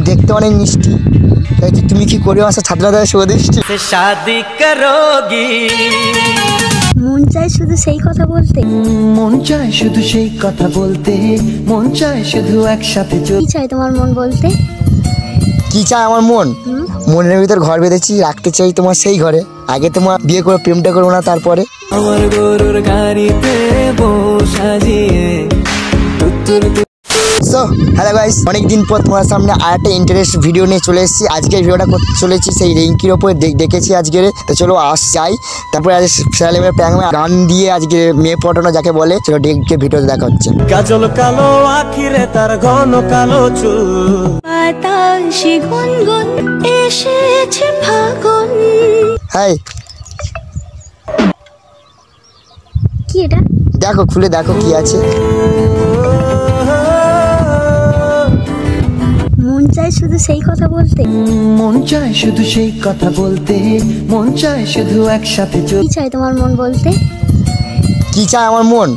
দেখতে অনেক মিষ্টি, তাই তুমি কি করে আমার ছাত্রা দাদা শুভ দৃষ্টি শাদি করোগি। মন চায় শুধু সেই কথা বলতে, মন চায় শুধু সেই কথা বলতে, মন চায় শুধু একসাথে। কি চাই তোমার মন বলতে? কি চায় আমার মন? মনের ভিতর ঘর বেঁধেছি, রাখতে চাই তোমার সেই ঘরে। আগে তোমার বিয়ে করে প্রেমটা করবো না, তারপরে আমার গরুর গাড়িতে সাজিয়ে। সো হ্যালো গাইস, অনেকদিন পর তোমার সামনে আরেকটা ইন্টারেস্ট ভিডিও নিয়ে চলে এসেছি। আজকে ভিডিওটা করতে চলেছি সেই রিঙ্কির ওপরে দেখেছি আজকে। তো চলো যাই, তারপরে আজ স্যালেমের প্যাংমে গান দিয়ে আজকে মেয়ে পটানো যাকে বলে, চলো ডেকে ভিডিওতে দেখা হচ্ছে। কাজল কালো আখিরে তার ঘন কালো চুল, বাতাসে গুনগুন এসেছে ফাগুন। হাই, কি এটা? দেখো খুলে দেখো কি আছে। মন চায় শুধু সেই কথা বলতে, মন চায় শুধু সেই কথা বলতে, মন চায় শুধু একসাথে। কি চাই তোমার মন বলতে? কি চায় আমার মন?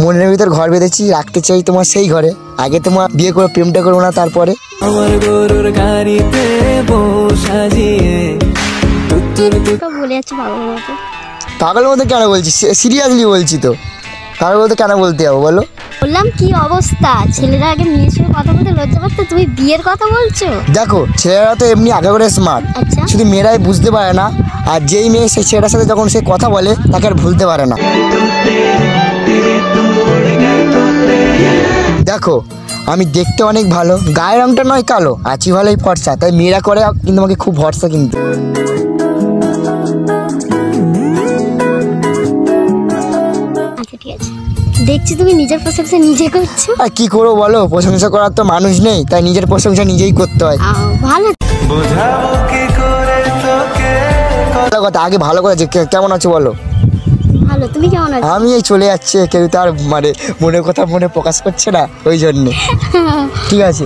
মনের ভিতর ঘর বেঁধেছি, রাখতে চাই তোমার সেই ঘরে। আগে তোমার বিয়ে করে প্রেমটা করবো না, তারপরে আমার গরুর গাড়িতে সাজিয়ে। বলে যাচ্ছে পাগলের মতো। পাগলের মতো কেন বলছি? সিরিয়াসলি বলছি তো, পাগলের মতো কেন বলতে যাবো বলো? বললাম কি অবস্থা, ছেলেরা আগে মেয়ের সঙ্গে কথা বলতে লজ্জা পাচ্ছে, তুমি বিয়ের কথা বলছো? দেখো ছেলেরা তো এমনি আগে করে স্মার্ট, আচ্ছা, শুধু মেয়েরাই বুঝতে পারে না। আর যেই মেয়ে সেই ছেলেটার সাথে যখন সে কথা বলে তাকে আর ভুলতে পারে না। দেখো আমি দেখতে অনেক ভালো, গায়ের রংটা নয় কালো, আছি ভালোই ফর্সা, তাই মেয়েরা করে কিন্তু আমাকে খুব ভরসা। কিন্তু আচ্ছা ঠিক আছে, দেখছি তুমি নিজের প্রশংসা নিজে করছো। আর কি করবো বলো, প্রশংসা করার তো মানুষ নেই, তাই নিজের প্রশংসা নিজেই করতে হয়। ভালো ভালো কথা, আগে ভালো কথা কেমন আছো বলো? ভালো, তুমি কেমন আছো? আমি এই চলে যাচ্ছে, কেউ তো আর মানে মনের কথা মনে প্রকাশ করছে না, ওই জন্যে। ঠিক আছে,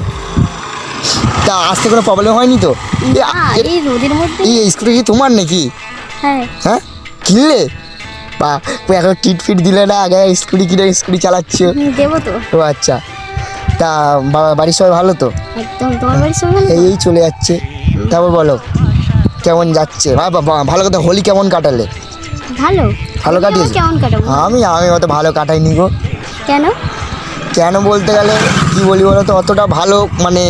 তা আসতে কোনো প্রবলেম হয়নি তো? এই রোদের মধ্যে এই স্কুটি কি তোমার নাকি? হ্যাঁ হ্যাঁ, কিনলে বা এখন টিট ফিট দিলে না, আগে স্কুটি কিনে স্কুটি চালাচ্ছ? দেবো তো। ও আচ্ছা, তা বাড়ির সবাই ভালো তো? একদম, তোমার বাড়ির সবাই ভালো? এই চলে যাচ্ছে। তারপর বলো কেমন যাচ্ছে? ভালো কথা, হোলি কেমন কাটালে? ভালো ভালো কাটিয়েছে? কেমন কাটাবো? আমি অত ভালো কাটাইনি গো। কেন? কেন বলতে গেলে কি বলি বলো তো, অতটা ভালো মানে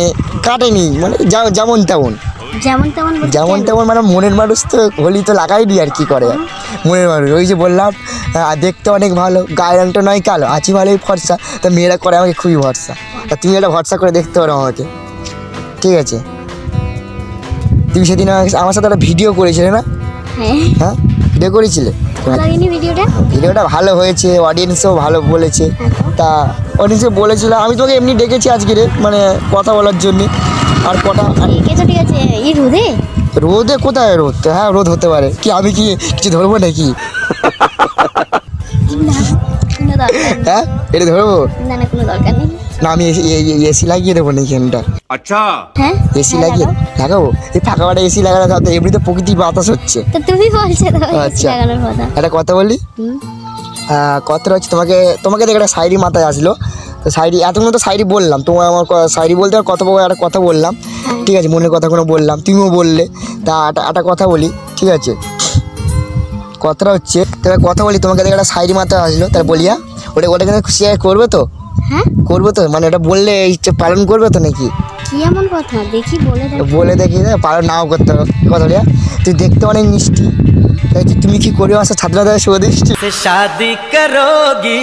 কাটেনি, মানে যেমন তেমন। যেমন তেমন? যেমন তেমন মানে মনের মানুষ তো হোলি তো লাগাইনি, আর কি করে মনের মানুষ। ওই যে বললাম দেখতে অনেক ভালো, গায়ের রংটা নয় কালো, আছি ভালোই ফর্সা, তা মেয়েরা করে আমাকে খুবই ভরসা। তা তুমি এটা ভরসা করে দেখতে পারো আমাকে, ঠিক আছে? তুমি সেদিন আমার সাথে একটা ভিডিও করেছিলে না? হ্যাঁ, ভিডিও করেছিলে। ভিডিওটা ভালো হয়েছে, অডিয়েন্সও ভালো বলেছে। তা অডিয়েন্সে বলেছিল, আমি তোকে এমনি ডেকেছি আজকে মানে কথা বলার জন্য। আর কটা ঠিক আছে, এই রোদে? রোদে কোথায় রোদ? হ্যাঁ রোদ হতে পারে, কি আমি কি কিছু ধরবো নাকি? হ্যাঁ এটা ধরবো না, না কোনো দরকার নেই। না, আমি এসি লাগিয়ে দেবো না এখানটা। আচ্ছা, হ্যাঁ এসি লাগিয়ে লাগাবো? এই ফাঁকা বাড়ি এসি লাগানো, এমনিতে প্রকৃতি বাতাস হচ্ছে। তো তুমি বলছো তো এসি আচ্ছা, লাগানোর কথা। একটা কথা বলি। কথাটা হচ্ছে, তোমাকে দেখে একটা শায়রি মাথায় আসলো। তো শায়রি এতক্ষণ তো শায়রি বললাম, তোমার আমার শায়রি বলতে আর একটা কথা বললাম, ঠিক আছে? মনের কথা কোনো বললাম, তুমিও বললে। তা একটা কথা বলি, ঠিক আছে? কথাটা হচ্ছে, তবে কথা বলি, তোমাকে দেখে একটা শায়রি মাথায় আসলো, তাই বলিয়া ওটা কিন্তু শেয়ার করবে তো? হ্যাঁ করবে তো, মানে এটা বললে পালন করবে তো নাকি? কি এমন কথা? দেখি বলে দেখি, পালন নাও করতে হবে। কথা বলিয়া, তুই দেখতে অনেক মিষ্টি, তাই তুমি কি করে আমার ছাত্রা দাদা শুভ দৃষ্টি শাদি করোগি।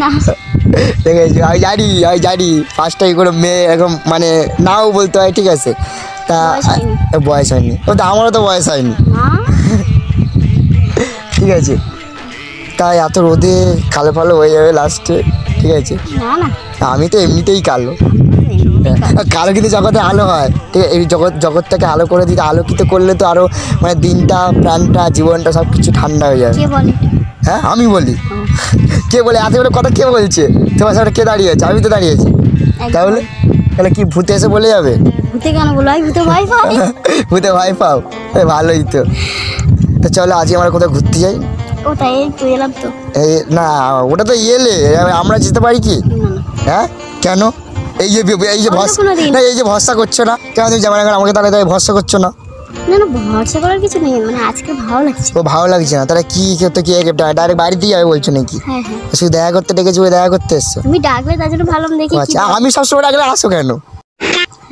না ঠিক আছে, আমি জানি ফার্স্ট টাইম কোনো মেয়ে এরকম মানে নাও বলতে হয়, ঠিক আছে? তা বয়স হয়নি, ও তো আমারও তো বয়স হয়নি, ঠিক আছে? তাই এত রোদে কালো ফালো হয়ে যাবে লাস্টে, ঠিক আছে? আমি তো এমনিতেই কালো, কালো কিন্তু জগতে আলো হয়, ঠিক আছে? এই জগৎটাকে আলো করে দিতে, আলোকিত করলে তো আরো মানে দিনটা, প্রাণটা, জীবনটা সব কিছু ঠান্ডা হয়ে যাবে। হ্যাঁ আমি বলি? কে বলে? এতগুলো কথা কে বলছে? তোমার সামনে কে দাঁড়িয়েছে? আমি তো দাঁড়িয়েছি। তাহলে কি ভূতে এসে বলে যাবে? ভূতে কেন বলো? ভূতে ভয় পাও? ভূতে ভয় পাও? ভালোই তো। তো চলো আজকে আমরা কোথাও ঘুরতে যাই। ওটাই তো এলাম তো। এই না, ওটা তো এলে আমরা যেতে পারি কি? হ্যাঁ কেন? এই যে ভরসা কোনোদিন। না, এই যে ভরসা করছো না কেন তুমি জামাই এখন আমাকে তাহলে ভরসা করছো না? না না, ভরসা করার কিছু নেই, মানে আজকে ভালো লাগছে। ও ভালো লাগছে না তাহলে কি তো কি ডাইরেক্ট বাড়িতেই যাবে বলছো নাকি? হ্যাঁ হ্যাঁ, শুধু দেখা করতে ডেকেছি, ওই দেখা করতে এসছো? তুমি ডাকলে তার জন্য ভালো দেখি কি আচ্ছা আমি সবসময় ডাকলে আসো কেন?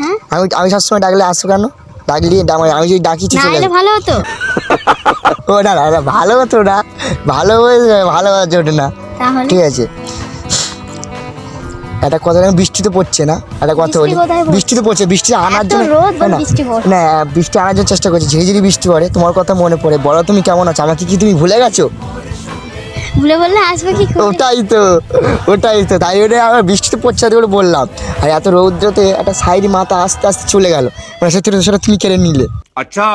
হ্যাঁ, আমি সবসময় ডাকলে আসো কেন? ডাকলি আমি যদি ডাকি না চলে এলে ভালো হতো। ও না না ভালো হতো না, ভালো ভালো জোটে না। তাহলে ঠিক আছে একটা কথা, বৃষ্টি তো পড়ছে না, একটা কথা বলি। বৃষ্টি কোথায় পড়ছে? বৃষ্টি তো পড়ছে, বৃষ্টি আনার এত জন্য রোদ বল না, বৃষ্টি পড়ছে। না বৃষ্টি আনার জন্য চেষ্টা করছি, ঝিরিঝিরি বৃষ্টি পড়ে, তোমার কথা মনে পড়ে। বলো তুমি কেমন আছো, আমাকে কি তুমি ভুলে গেছো? ভুলে বললে আসবে কি করে? ওটাই তো তাই ওটা আমার বৃষ্টি তো পড়ছে বলে বললাম। আর এত রৌদ্রতে একটা সাইড মাথা আস্তে আস্তে চলে গেল, মানে সেটা তুমি কেড়ে নিলে। अच्छा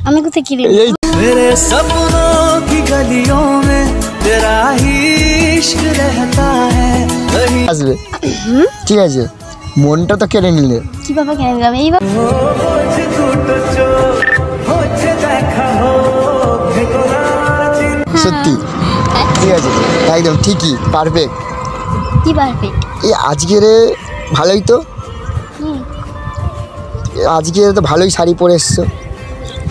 আমি কোথায় কিনে এই मेरे सपनों की गलियों में तेरा ही इश्क रहता है वही আসবে, ঠিক আছে মনটা তো কেড়ে নিলে। কি বাবা কেন যাবে এইবার? সত্যি ঠিক আছে, একদম ঠিকই পারফেক্ট। কি পারবে? এই আজকের ভালোই তো, আজকে তো ভালোই শাড়ি পরে এসছো।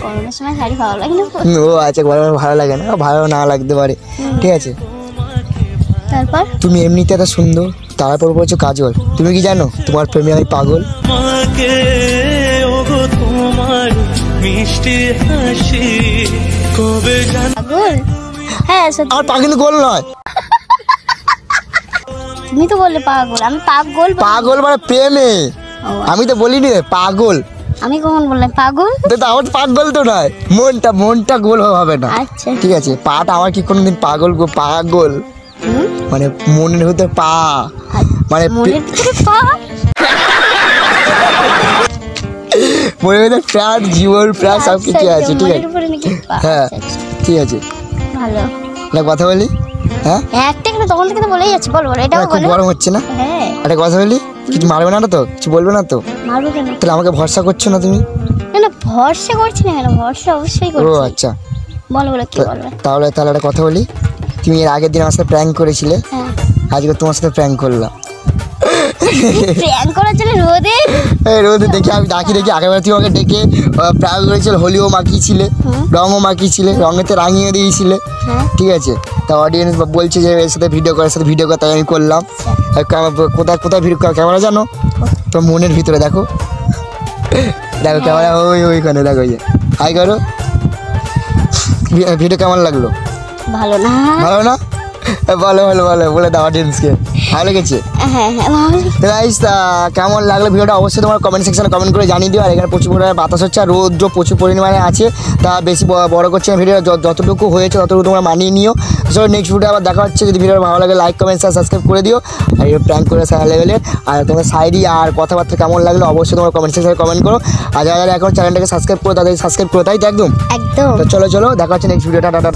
গরমের সময় শাড়ি ভালো লাগে না তো। ও আচ্ছা গরমে ভালো লাগে না, ভালো না লাগতে পারে, ঠিক আছে। তারপর তুমি এমনিতে এত সুন্দর, তারপর বলছো কাজল। তুমি কি জানো তোমার প্রেমে আমি পাগল? পাগল? হ্যাঁ সত্যি, আমার পা কিন্তু গোল নয়, তুমি তো বললে পাগল, আমি পাগল পাগল মানে প্রেমে, আমি তো বলিনি পাগল। আমি কখন বললাম পাগল? তো আমার পাগল তো নয়, মনটা গোল হবে না, আচ্ছা ঠিক আছে। পাটা আমার কি কোনোদিন পাগল পাগল হুম, মানে মনের ভিতরে পা, মানে মনের ভিতরে পা। মনের ভিতরে প্রাণ, জীবন প্রাণ সব কিছু আচ্ছা, আছে, ঠিক মনের আছে। উপরে নাকি পা? হ্যাঁ আচ্ছা, আচ্ছা, ঠিক আছে, ভালো। একটা কথা বলি। হ্যাঁ একটা একটা তখন থেকে তো বলেই যাচ্ছে, বল বল এটাও খুব বলো। গরম হচ্ছে না, হ্যাঁ, একটা কথা বলি। কিছু মারবে না তো, কিছু বলবে না তো? মারবো কেন? তাহলে আমাকে ভরসা করছো না তুমি? না না, ভরসা করছি না কেন, ভরসা অবশ্যই ও করছি। আচ্ছা, বলো বলো কি বলবে? তাহলে একটা কথা বলি। তুমি এর আগের দিন আমার সাথে প্র্যাঙ্ক করেছিলে, হ্যাঁ, আজকে তোমার সাথে প্র্যাঙ্ক করলাম। প্র্যাঙ্ক করার জন্য রোদে? এই রোদে দেখে আমি ডাকি দেখি, আগেবার তুমি আমাকে ডেকে প্র্যাঙ্ক করেছিলে, হোলিও মাখিয়েছিলে, রঙও মাখিয়েছিলে, রঙেতে রাঙিয়ে দিয়েছিলে, হ্যাঁ, ঠিক আছে। তা অডিয়েন্স বলছে যে এর সাথে ভিডিও করার সাথে ভিডিও করা, তাই আমি করলাম। আর কোথায় কোথায় ভিডিও ক্যামেরা জানো তো? মনের ভিতরে দেখো, দেখো ক্যামেরা ওইখানে দেখো, ইয়ে হাই করো। ভিডিও কেমন লাগলো? ভালো না? ভালো না? ভালো ভালো ভালো বলে দাও অডিয়েন্সকে, ভালো লেগেছে? হ্যাঁ হ্যাঁ ভালো। গাইস কেমন লাগলো ভিডিওটা অবশ্যই তোমার কমেন্ট সেকশনে কমেন্ট করে জানিয়ে দিও। আর এখানে প্রচুর পরিমাণে বাতাস হচ্ছে, আর রৌদ্র প্রচুর পরিমাণে আছে, তা বেশি বড় করছে না ভিডিও, যতটুকু হয়েছে ততটুকু তোমরা মানিয়ে নিও। চলো নেক্সট ভিডিও আবার দেখা হচ্ছে, যদি ভিডিও ভালো লাগে লাইক কমেন্ট সাবস্ক্রাইব করে দিও। আর এই প্র্যাঙ্ক করে সারা লেভেলের, আর তোমার শায়রি আর কথাবার্তা কেমন লাগলো অবশ্যই তোমার কমেন্ট সেকশনে কমেন্ট করো। আর যারা এখন চ্যানেলটাকে সাবস্ক্রাইব করো তাদের সাবস্ক্রাইব করো, তাই তো একদম। একদম। তো চলো দেখা হচ্ছে নেক্সট ভিডিওটা, টাটা।